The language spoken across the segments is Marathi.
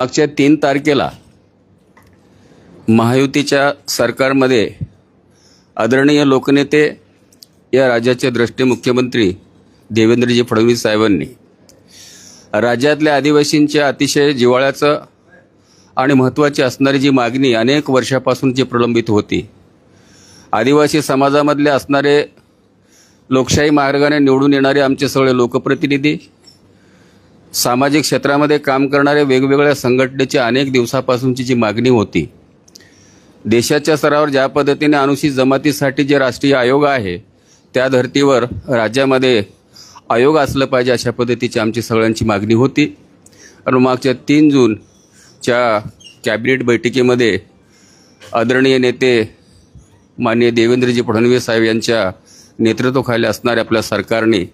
मागच्या 3 तारखेला महायुतीच्या सरकारमध्ये आदरणीय लोकनेते या राज्याचे द्रष्टे मुख्यमंत्री देवेंद्रजी फडणवीस साहेबांनी राज्यातल्या आदिवासींच्या अतिशय जिव्हाळ्याचं आणि महत्त्वाची असणारी जी मागणी अनेक वर्षापासून जी प्रलंबित होती, आदिवासी समाजामधले असणारे लोकशाही मार्गाने निवडून येणारे आमचे सगळे लोकप्रतिनिधी, सामाजिक क्षेत्रामध्ये काम करणारे वेगवेगळ्या संघटनेची अनेक दिवसापासूनची जी मागणी होती, देशाच्या स्तरावर ज्या पद्धतीने अनुसूचित जमातीसाठी जे राष्ट्रीय आयोग आहे त्या धर्तीवर राज्यामध्ये आयोग असलं पाहिजे अशा पद्धतीची आमची सगळ्यांची मागणी होती। आणि मागच्या 3 जूनच्या कॅबिनेट बैठकीमध्ये आदरणीय नेते माननीय देवेंद्रजी फडणवीस साहेब यांच्या नेतृत्वाखाली असणाऱ्या आपल्या सरकारने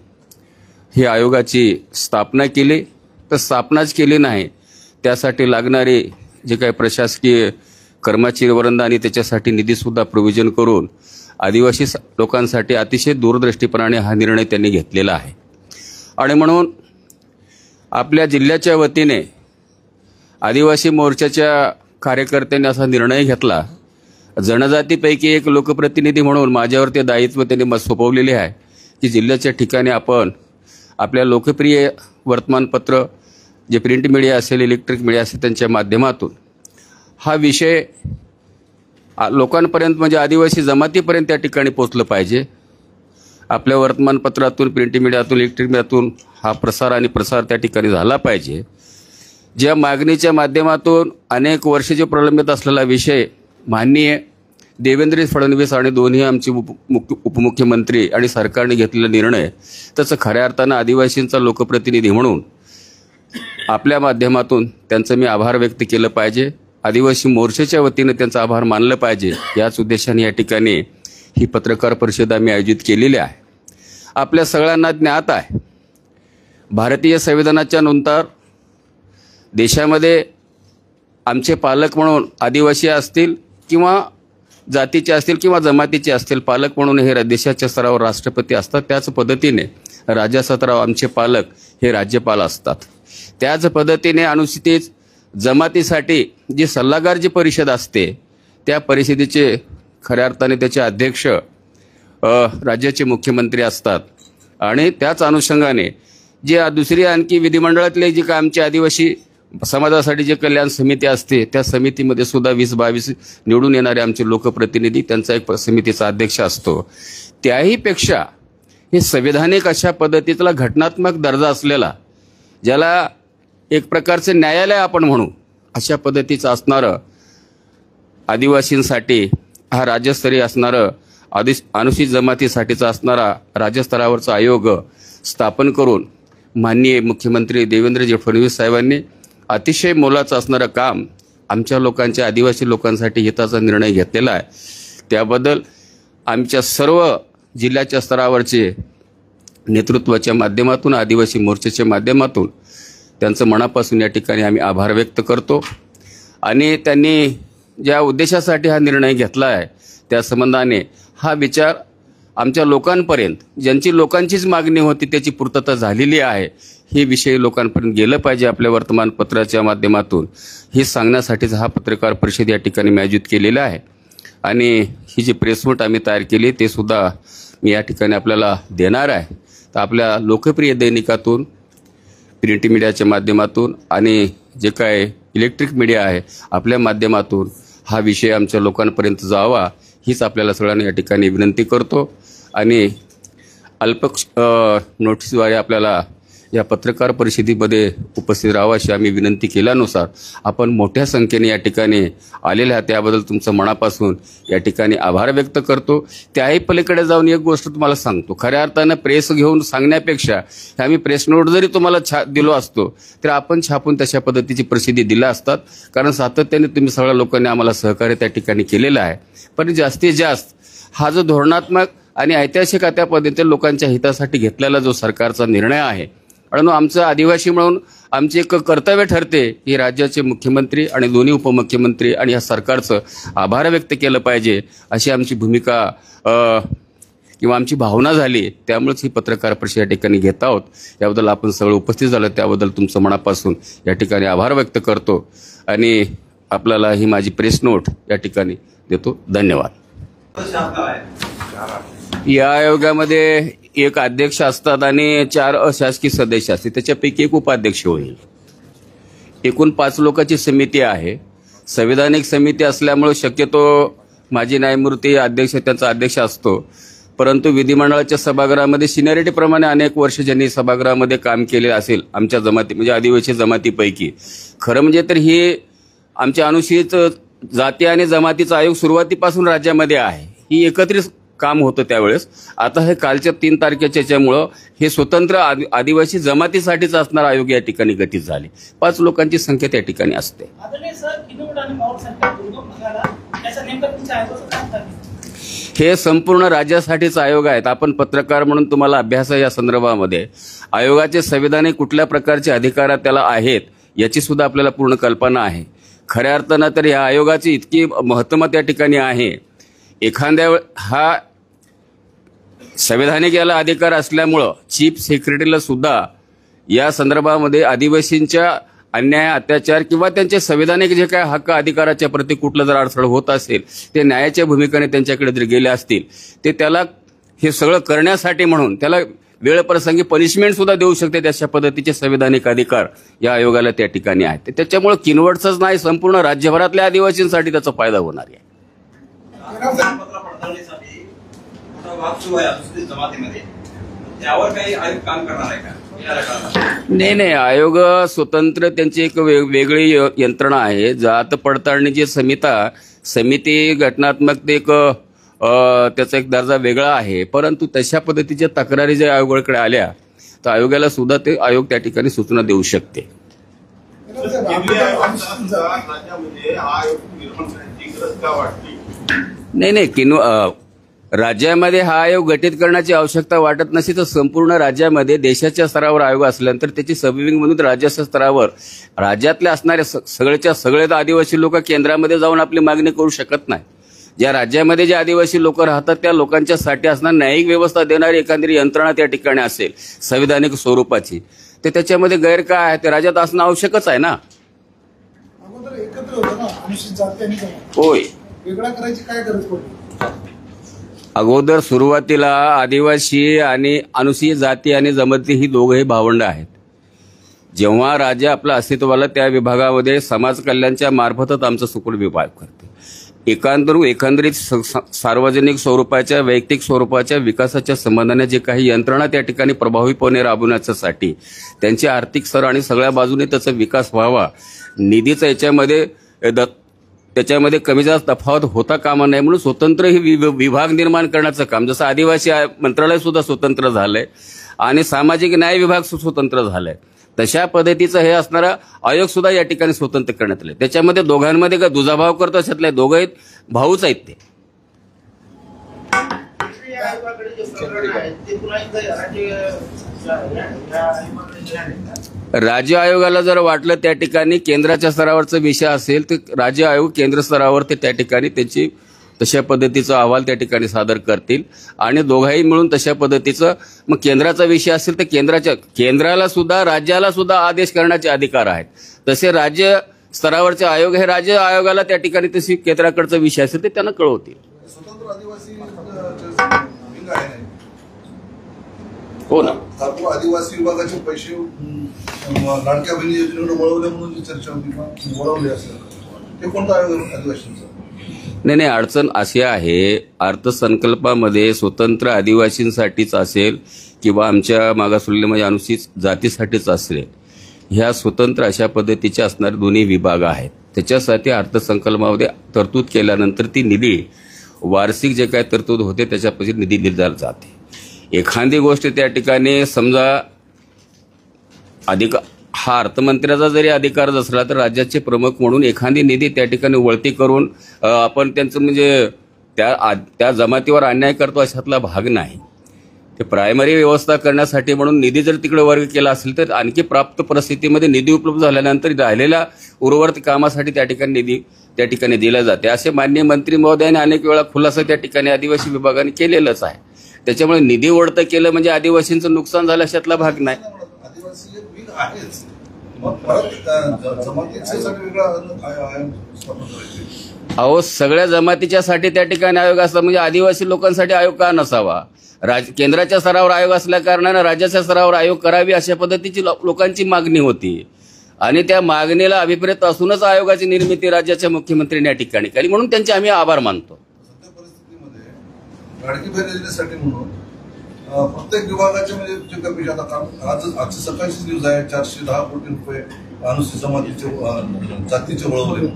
ही आयोगाची स्थापना केली। तर स्थापनाच केली नाही, त्यासाठी लागणारे जे काही प्रशासकीय कर्मचारी वृंद आणि त्याच्यासाठी निधीसुद्धा प्रोव्हिजन करून आदिवासी लोकांसाठी अतिशय दूरदृष्टीपणाने हा निर्णय त्यांनी घेतलेला आहे। आणि म्हणून आपल्या जिल्ह्याच्या वतीने आदिवासी मोर्चाच्या कार्यकर्त्यांनी असा निर्णय घेतला, जनजातीपैकी एक लोकप्रतिनिधी म्हणून माझ्यावर ते दायित्व त्यांनी सोपवलेले आहे की जिल्ह्याच्या ठिकाणी आपण आपल्या लोकप्रिय वर्तमानपत्र जे प्रिंट मीडिया असेल, इलेक्ट्रिक मीडिया असेल, त्यांच्या माध्यमातून हा विषय लोकांपर्यंत म्हणजे आदिवासी जमातीपर्यंत त्या ठिकाणी पोचलं पाहिजे। आपल्या वर्तमानपत्रातून, प्रिंट मीडियातून, इलेक्ट्रिक मीडियातून हा प्रसार त्या ठिकाणी झाला पाहिजे। ज्या मागणीच्या माध्यमातून अनेक वर्षे जे प्रलंबित असलेला विषय माननीय देवेंद्र फडणवीस आणि दोन्ही आमचे उपमुख्यमंत्री आणि सरकारने घेतलेला निर्णय, त्याचं खऱ्या अर्थानं आदिवासींचा लोकप्रतिनिधी म्हणून आपल्या माध्यमातून त्यांचं मी आभार व्यक्त केलं पाहिजे। आदिवासी मोर्चाच्या वतीने त्यांचा आभार मानलं पाहिजे, याच उद्देशाने या ठिकाणी ही पत्रकार परिषद आम्ही आयोजित केलेली आहे। आपल्या सगळ्यांना ज्ञात आहे, भारतीय संविधानाच्या नुसार देशामध्ये आमचे पालक म्हणून आदिवासी असतील किंवा जातीचे असतील किंवा जमातीचे असतील, पालक म्हणून हे देशाच्या स्तरावर राष्ट्रपती असतात। त्याच पद्धतीने राज्यस्तरावर आमचे पालक हे राज्यपाल असतात। त्याच पद्धतीने अनुसूचित जमातीसाठी जी सल्लागार जी परिषद असते, त्या परिषदेचे खऱ्या अर्थाने त्याचे अध्यक्ष राज्याचे मुख्यमंत्री असतात। आणि त्याच अनुषंगाने जे दुसरी आणखी विधिमंडळातले जे काय आमचे आदिवासी समाजासाठी जे कल्याण समिती असते, त्या समितीमध्ये सुद्धा 20-22 निवडून येणारे आमचे लोकप्रतिनिधी, त्यांचा एक समितीचा अध्यक्ष असतो। त्याहीपेक्षा हे संविधानिक अशा पद्धतीचा घटनात्मक दर्जा असलेला, ज्याला एक प्रकारचे न्यायालय आपण म्हणू, अशा पद्धतीचं असणारं आदिवासींसाठी हा राज्यस्तरीय असणारं अनुसूचित जमातीसाठीचा असणारा राज्यस्तरावरचा आयोग स्थापन करून माननीय मुख्यमंत्री देवेंद्रजी फडणवीस साहेबांनी अतिशय मोलाचं असणारं काम आमच्या लोकांच्या, आदिवासी लोकांसाठी हिताचा निर्णय घेतलेला आहे। त्याबद्दल आमच्या सर्व जिल्ह्याच्या स्तरावरचे नेतृत्वाच्या माध्यमातून, आदिवासी मोर्चाच्या माध्यमातून त्यांचं मनापासून या ठिकाणी आम्ही आभार व्यक्त करतो। आणि त्यांनी ज्या उद्देशासाठी हा निर्णय घेतला आहे त्या संबंधाने हा विचार आमच्या लोकांपर्यंत, ज्यांची लोकांचीच मागणी होती त्याची पूर्तता झालेली आहे, हे विषय लोकांपर्यंत गेलं पाहिजे आपल्या वर्तमानपत्राच्या माध्यमातून, हे सांगण्यासाठीच हा पत्रकार परिषद या ठिकाणी मी आयोजित केलेला आहे। आणि ही जी प्रेसनोट आम्ही तयार केली ते सुद्धा मी या ठिकाणी आपल्याला देणार आहे। तर आपल्या लोकप्रिय दैनिकातून, प्रिंट मीडियाच्या माध्यमातून आणि जे काय इलेक्ट्रिक मीडिया आहे आपल्या माध्यमातून हा विषय आमच्या लोकांपर्यंत जावा, हीच आपल्याला सगळ्यांना या ठिकाणी विनंती करतो। आणि अल्प नोटीसद्वारे आपल्याला या पत्रकार परिषदेमध्ये उपस्थित राहावं अशी आम्ही विनंती केल्यानुसार आपण मोठ्या संख्येने या ठिकाणी आलेले आहात, त्याबद्दल तुमचं मनापासून या ठिकाणी आभार व्यक्त करतो। त्याही पलीकडे जाऊन एक गोष्ट तुम्हाला सांगतो, खऱ्या अर्थानं प्रेस घेऊन सांगण्यापेक्षा आम्ही प्रेस नोट जरी तुम्हाला दिलो असतो तर आपण छापून तशा पद्धतीची प्रसिद्धी दिल्या असतात, कारण सातत्याने तुम्ही सगळ्या लोकांनी आम्हाला सहकार्य त्या ठिकाणी केलेलं आहे। पण जास्तीत जास्त हा जो धोरणात्मक आणि ऐतिहासिक त्या पद्धतीने लोकांच्या हितासाठी घेतलेला जो सरकारचा निर्णय आहे, आणि आमचं आदिवासी म्हणून आमचे एक कर्तव्य ठरते की राज्याचे मुख्यमंत्री आणि दोन्ही उपमुख्यमंत्री आणि या सरकारचं आभार व्यक्त केलं पाहिजे, अशी आमची भूमिका किंवा आमची भावना झाली, त्यामुळेच ही पत्रकार परिषद या ठिकाणी घेत आहोत. याबद्दल आपण सगळं उपस्थित झालं त्याबद्दल तुमचं मनापासून या ठिकाणी आभार व्यक्त करतो आणि आपल्याला ही माझी प्रेस नोट या ठिकाणी देतो. धन्यवाद. या आयोगामध्ये एक अध्यक्ष असतात आणि 4 अशासकीय सदस्य असतात, त्याच्यापैकी एक उपाध्यक्ष होईल. एकूण 5 लोकांची समिती आहे. संविधानिक समिती असल्यामुळे शक्यतो माजी न्यायमूर्ती अध्यक्ष त्यांचा अध्यक्ष असतो, परंतु विधिमंडळाच्या सभागृहामध्ये सिनियरिटीप्रमाणे अनेक वर्ष ज्यांनी सभागृहामध्ये काम केले असेल आमच्या जमाती म्हणजे आदिवासी जमातीपैकी, खरं म्हणजे तर ही आमच्या अनुसूचित जाती आणि जमातीचा आयोग सुरुवातीपासून राज्यामध्ये आहे. ही एकत्रित काम होतं त्यावेळेस. आता हे कालच्या 3 तारखेच्या याच्यामुळं हे स्वतंत्र आदिवासी जमातीसाठीच असणारा आयोग या ठिकाणी गठीत झाले. 5 लोकांची संख्या त्या ठिकाणी असते. हे संपूर्ण राज्यासाठीच आयोग आहेत. आपण पत्रकार म्हणून तुम्हाला अभ्यास आहे या संदर्भामध्ये. आयोगाचे संविधानिक कुठल्या प्रकारचे अधिकार त्याला आहेत याची सुद्धा आपल्याला पूर्ण कल्पना आहे. खऱ्या अर्थानं तर या आयोगाची इतकी महत्त्व त्या ठिकाणी आहे. एखाद्या हा संविधानिक याला अधिकार असल्यामुळं चीफ सेक्रेटरीला सुद्धा या संदर्भामध्ये आदिवासींच्या अन्याय अत्याचार किंवा त्यांचे संविधानिक जे काय हक्क अधिकाराच्या प्रती कुठलं जर अडथळ होत असेल ते न्यायाच्या भूमिकेने त्यांच्याकडे जर गेले असतील ते त्याला हे सगळं करण्यासाठी म्हणून त्याला वेळप्रसंगी पनिशमेंट सुद्धा देऊ शकते. अशा पद्धतीचे संविधानिक अधिकार या आयोगाला त्या ठिकाणी आहेत. त्याच्यामुळे किनवटच नाही संपूर्ण राज्यभरातल्या आदिवासींसाठी त्याचा फायदा होणार आहे. नाही, आयोग स्वतंत्र त्यांची एक वेगळी यंत्रणा आहे. जात पडताळणीची समिती घटनात्मक एक त्याचा एक दर्जा वेगळा आहे, परंतु तशा पद्धतीच्या तक्रारी जर आयोगाकडे आल्या तर आयोगाला सुद्धा ते आयोग त्या ठिकाणी सूचना देऊ शकते. नाही, राज्यामध्ये हा आयोग गठीत करण्याची आवश्यकता वाटत नसेल तर संपूर्ण राज्यामध्ये देशाच्या स्तरावर आयोग असल्यानंतर त्याची सबविंग म्हणून राज्याच्या स्तरावर राज्यातले असणारे सगळेच्या सगळे आदिवासी लोक केंद्रामध्ये जाऊन आपली मागणी करू शकत नाही. ज्या राज्यामध्ये जे आदिवासी लोक राहतात त्या लोकांच्यासाठी असणार न्यायिक व्यवस्था देणारी एखादी यंत्रणा त्या ठिकाणी असेल संविधानिक स्वरूपाची, तर त्याच्यामध्ये गैर काय आहे ते राज्यात असणं आवश्यकच आहे ना. होय, वेगळा करायची काय गरज पडली? अगोदर सुरुवातीला आदिवासी आणि अनुसूचित जाती आणि जमाती ही दोघंही भावंड आहेत. जेव्हा राज्य आपलं अस्तित्वाला त्या विभागामध्ये समाज कल्याणच्या मार्फतच आमचा सुकून विभाग करते. एकंदरीत सार्वजनिक स्वरूपाच्या वैयक्तिक स्वरूपाच्या विकासाच्या संबंधाने जे काही यंत्रणा त्या ठिकाणी प्रभावीपणे राबवण्यासाठी त्यांची आर्थिक स्तर आणि सगळ्या बाजूने त्याचा विकास व्हावा, निधीचा त्याच्यामध्ये कमी जास्त तफावत होता कामा नये म्हणून स्वतंत्र ही विभाग निर्माण करण्याचं काम, जसं आदिवासी मंत्रालय सुद्धा स्वतंत्र झालंय आणि सामाजिक न्याय विभाग स्वतंत्र झालाय, तशा पद्धतीचं हे असणारा आयोग सुद्धा या ठिकाणी स्वतंत्र करण्यात आले. त्याच्यामध्ये दोघांमध्ये का दुजाभाव करतो अशातले दोघं आहेत, भाऊच आहेत ते. राज्य आयोगाला जर वाटलं त्या ठिकाणी केंद्राच्या स्तरावरचा विषय असेल तर राज्य आयोग केंद्र स्तरावर ते त्या ठिकाणी त्याची तशा पद्धतीचा अहवाल त्या ठिकाणी सादर करतील आणि दोघाही मिळून तशा पद्धतीचं मग केंद्राचा विषय असेल तर केंद्राला सुद्धा राज्याला सुद्धा आदेश करण्याचे अधिकार आहेत. तसे राज्य स्तरावरचे आयोग हे राज्य आयोगाला त्या ठिकाणी तशी केंद्राकडचा विषय असेल ते त्यांना कळवतील. स्वतंत्र आदिवासी हो ना, आदिवासी विभागाचे पैसे लाडक्या बहिणी योजनेकडे वळवले म्हणून चर्चा होती, वळवले असेल ते कोणता आयोग आदिवासींचा? नाही, अडचण अशी आहे, अर्थसंकल्पामध्ये स्वतंत्र आदिवासींसाठीच असेल किंवा आमच्या मागासवर्गीय म्हणजे अनुसूचित जातीसाठीच असेल, ह्या स्वतंत्र अशा पद्धतीचे असणारे दोन्ही विभाग आहेत. त्याच्यासाठी अर्थसंकल्पामध्ये तरतूद केल्यानंतर ती निधी वार्षिक जे काय तरतूद होते त्याच्यापासून निधी दिला जाते. एखादी गोष्ट त्या ठिकाणी समजा हा अर्थमंत्र्याचा जरी अधिकार असला तर राज्याचे प्रमुख म्हणून एखादी निधी त्या ठिकाणी वळती करून आपण त्यांचं म्हणजे त्या जमातीवर अन्याय करतो अशातला भाग नाही. ते प्रायमरी व्यवस्था करण्यासाठी म्हणून निधी जर तिकडे वर्ग केला असेल तर आणखी प्राप्त परिस्थितीमध्ये निधी उपलब्ध झाल्यानंतर राहिलेल्या उर्वरित कामासाठी त्या ठिकाणी निधी त्या ठिकाणी दिला जाते. असे माननीय मंत्री महोदयांनी अनेक वेळा खुलासा त्या ठिकाणी आदिवासी विभागाने केलेलाच आहे. त्याच्यामुळे निधी ओढतं केलं म्हणजे आदिवासींचं नुकसान झालं अशातला भाग नाही. आदिवासी विंग आहेच, मग परत जमातीसाठी वेगळा आयोग स्थापन करायचे. अहो सगळ्या जमातीच्यासाठी त्या ठिकाणी आयोग असला म्हणजे आदिवासी लोकांसाठी आयोग का नसावा? केंद्राच्या स्तरावर आयोग असल्या कारणानं राज्याच्या स्तरावर आयोग करावी अशा पद्धतीची लोकांची मागणी होती आणि त्या मागणीला अभिप्रेत असूनच आयोगाची निर्मिती राज्याच्या मुख्यमंत्र्यांनी या ठिकाणी केली, म्हणून त्यांचे आम्ही आभार मानतो. सध्या परिस्थितीमध्ये लाडकी बहीण योजनेसाठी म्हणून प्रत्येक विभागाचे म्हणजे जे कमी आता काम आजची सकाळची न्यूज आहे 410 कोटी रुपये अनुसूचित जमातीचे जातीचे वळवले,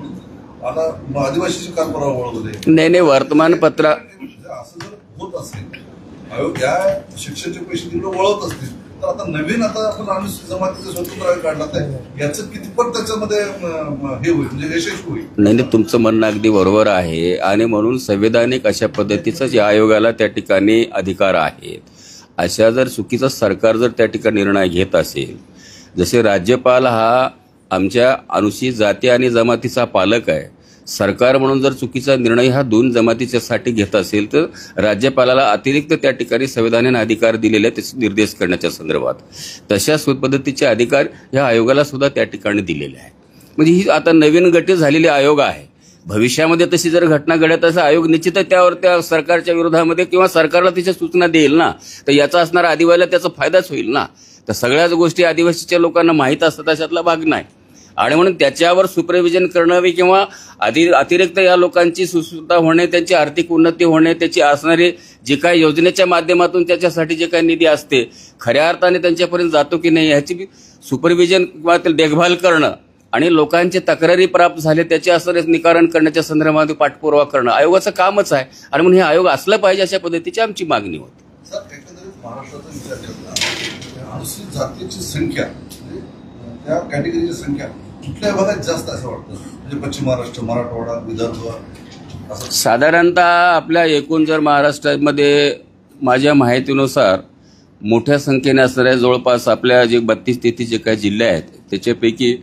आता आदिवासीचे कारभारावर वळवले. नाही वर्तमानपत्र असं जर होत असेल, आयोग या शिक्षणाचे पैसे तिकडे वळवत असतील, तर आता नवीन आपण अनुसूचित जमातीचे स्वतंत्र आयोग काढला आहे, याचं कितपत त्याच्यामध्ये हे होईल म्हणजे यशस्वी होईल? नाही तुमचं म्हणणं अगदी बरोबर आहे आणि म्हणून संवैधानिक अशा पद्धतीचं जे आयोगाला त्या ठिकाणी अधिकार आहेत. अशा जर चुकीचं सरकार जर त्या ठिकाणी निर्णय घेत असेल, जसे राज्यपाल हा आमच्या अनुसूचित जाती आणि जमातीचा पालक आहे, सरकार म्हणून जर चुकीचा निर्णय हा दोन जमातीच्यासाठी घेत असेल तर राज्यपालाला अतिरिक्त त्या ठिकाणी संविधानाने अधिकार दिलेले त्याचे निर्देश करण्याच्या संदर्भात तशाच पद्धतीचे अधिकार या आयोगाला सुद्धा त्या ठिकाणी दिलेले आहेत. म्हणजे ही आता नवीन गठीत झालेली आयोग आहे. भविष्यामध्ये तशी जर घटना घडत असेल आयोग निश्चितच त्यावर त्या सरकारच्या विरोधामध्ये किंवा सरकारला तिच्या सूचना देईल ना, तर याचा असणारा आदिवासीला त्याचा फायदाच होईल ना. तर सगळ्याच गोष्टी आदिवासीच्या लोकांना माहीत असतात अशातला भाग नाही आणि म्हणून त्याच्यावर सुपरविजन करणं किंवा अतिरिक्त या लोकांची सुसूत्रता होणे, त्यांची आर्थिक उन्नती होणे, त्याची असणारी जी काही योजनेच्या माध्यमातून त्याच्यासाठी जे काही निधी असते खऱ्या अर्थाने त्यांच्यापर्यंत जातो की नाही ह्याची सुपरविजन किंवा देखभाल करणं आणि लोकांचे तक्रारी प्राप्त झाले त्याचे असणारे निवारण करण्याच्या संदर्भात पाठपुरावा करणं आयोगाचं कामच आहे आणि म्हणून हे आयोग असलं पाहिजे अशा पद्धतीची आमची मागणी होती. सर, एकंदरीत महाराष्ट्राचा विचार करता अनुसूचित जातीची संख्या त्या कॅटेगरीची संख्या कुठल्या भागात जास्त असं वाटतं, म्हणजे पश्चिम महाराष्ट्र, मराठवाडा, विदर्भ असं? साधारणतः आपल्या एकूण जर महाराष्ट्रामध्ये माझ्या माहितीनुसार मोठ्या संख्येने असणाऱ्या जवळपास आपल्या जे 32-33 जे काही जिल्हे आहेत त्याच्यापैकी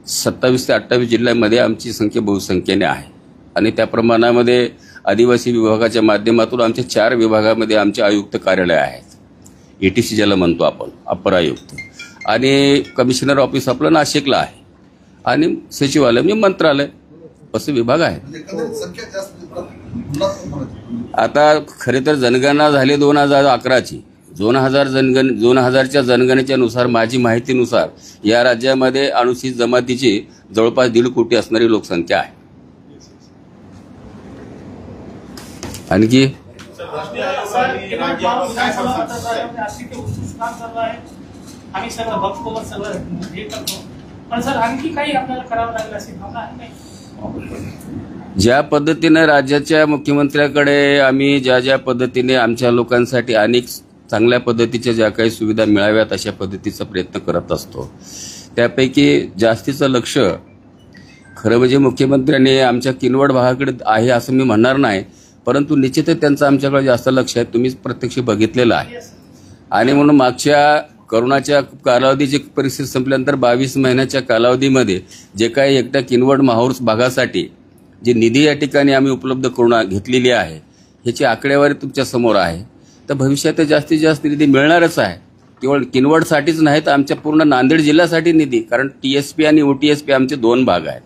27 ते 28 जिल्ह्यांमध्ये आमची संख्या बहुसंख्येने आहे आणि त्या प्रमाणामध्ये आदिवासी विभागाच्या माध्यमातून आमच्या 4 विभागामध्ये आमचे आयुक्त कार्यालय आहेत. ATC ज्याला म्हणतो आपण, अप्पर आयुक्त, आणि कमिशनर ऑफिस आपलं नाशिकला आहे आणि सचिवालय म्हणजे मंत्रालय असे विभाग आहेत. आता खरे तर जनगणना झाली 2011ची. 2000च्या जनगणनेच्या नुसार माझी माहितीनुसार या राज्यामध्ये अनुसूचित जमातीची जवळपास 1.5 कोटी असणारी लोकसंख्या आहे. आणखी आम्ही सगळं बघतो, सगळं हे करतो, पण सर आणखी काही आपल्याला करावं लागेल अशी भावना आहे नाही? ज्या पद्धतीने राज्याच्या मुख्यमंत्र्याकडे आम्ही ज्या पद्धतीने आमच्या लोकांसाठी अनेक चांगल्या पद्धतीच्या ज्या काही सुविधा मिळाव्यात अशा पद्धतीचा प्रयत्न करत असतो, त्यापैकी जास्तीचं लक्ष खरं म्हणजे मुख्यमंत्र्यांनी आमच्या किनवट भागाकडे आहे असं मी म्हणणार नाही, परंतु निश्चितच त्यांचं आमच्याकडे जास्त लक्ष आहे. तुम्ही प्रत्यक्ष बघितलेलं आहे आणि म्हणून मागच्या कोरोनाच्या कालावधीची परिस्थिती संपल्यानंतर 22 महिन्याच्या कालावधीमध्ये जे काही एकट्या किनवट माहूर भागासाठी जी निधी या ठिकाणी आम्ही उपलब्ध करून घेतलेली आहे ह्याची आकडेवारी तुमच्या समोर आहे. तर भविष्यात जास्तीत जास्त निधी मिळणारच आहे. केवळ किनवटसाठीच नाही तर आमच्या पूर्ण नांदेड जिल्ह्यासाठी निधी, कारण TSP आणि OTSP आमचे 2 भाग आहेत.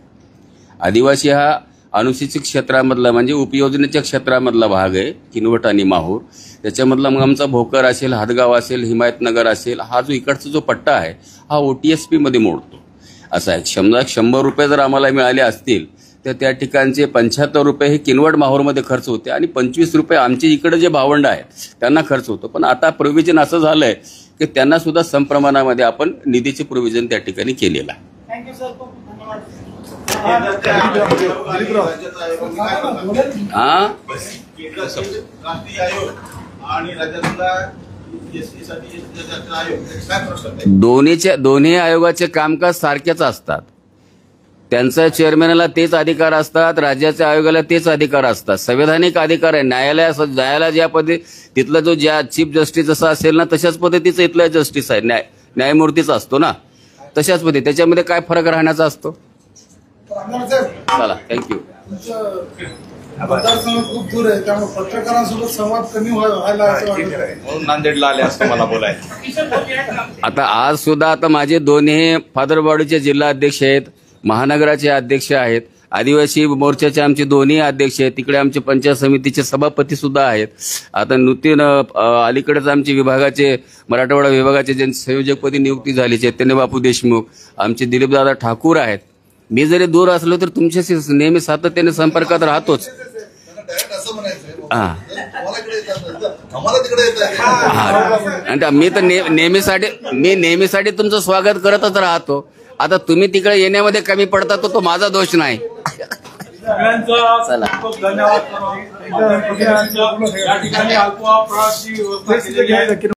आदिवासी हा अनुसूचित क्षेत्रामधला म्हणजे उपयोजनेच्या क्षेत्रामधला भाग आहे किनवट आणि माहूर. त्याच्यामधला मग आमचा भोकर असेल, हातगाव असेल, हिमायतनगर असेल, हा जो इकडचा जो पट्टा आहे हा OTSP मध्ये मोडतो. असा आहे. 100 रुपये जर आम्हाला मिळाले असतील तर त्या ठिकाणचे 75 रुपये हे किनवट माहूरमध्ये खर्च होते आणि 25 रुपये आमचे इकडे जे भावंड आहेत त्यांना खर्च होतो. पण आता प्रोव्हिजन असं झालंय की त्यांना सुद्धा समप्रमाणामध्ये आपण निधीचे प्रोव्हिजन त्या ठिकाणी केलेलं आहे. थँक्यू सर, खूप धन्यवाद. दोन्ही आयोगाचे कामकाज सारखेच असतात. त्यांच्या चेअरमॅनला तेच अधिकार असतात, राज्याच्या आयोगाला तेच अधिकार असतात. संवैधानिक अधिकार आहे. न्यायालय ज्या तिथला जो ज्या चीफ जस्टिस जसा असेल ना तशाच पद्धतीचं इथला जस्टिस आहे, न्यायमूर्तीचा असतो ना तशाच पद्धती. त्याच्यामध्ये काय फरक राहण्याचा असतो? चला, थँक्यू. तुमचं मतदारसंघ खूप दूर आहे, त्यामुळे पत्रकारांसोबत संवाद कमी व्हायला असं वाटत आहे. म्हणून नांदेडला आले असतं मला बोलायचं. किशोर भाऊ आहेत ना. आता आज सुद्धा आता माझे दोन्ही फादरबॉडीचे जिल्हा अध्यक्ष आहेत, महानगराचे अध्यक्ष आहेत, आदिवासी मोर्चाचे आमचे दोन्ही अध्यक्ष आहेत, तिकडे आमचे पंचायत समितीचे सभापती सुद्धा आहेत. आता नूतन अलीकडेच आमचे विभागाचे मराठवाडा विभागाचे जे संयोजकपदी नियुक्ती झालीचे आहेत चैतन्य बापू देशमुख, आमचे दिलीपदादा ठाकूर आहेत. मी जरी दूर असलो तर तुमच्याशी नेहमी सातत्याने संपर्कात राहतोच. डायरेक्ट असं म्हणायचंय हा. तुम्हाला इकडे येतात आम्हाला तिकडे येतात. आणि मी तर नेहमीसाठी तुमचं स्वागत करतच राहतो. आता तुम्ही तिकडे येण्यामध्ये कमी पडता तो माझा दोष नाही. सगळ्यांचा खूप धन्यवाद. या ठिकाणी अल्पप्रवासी व्यवस्था केलेली आहे.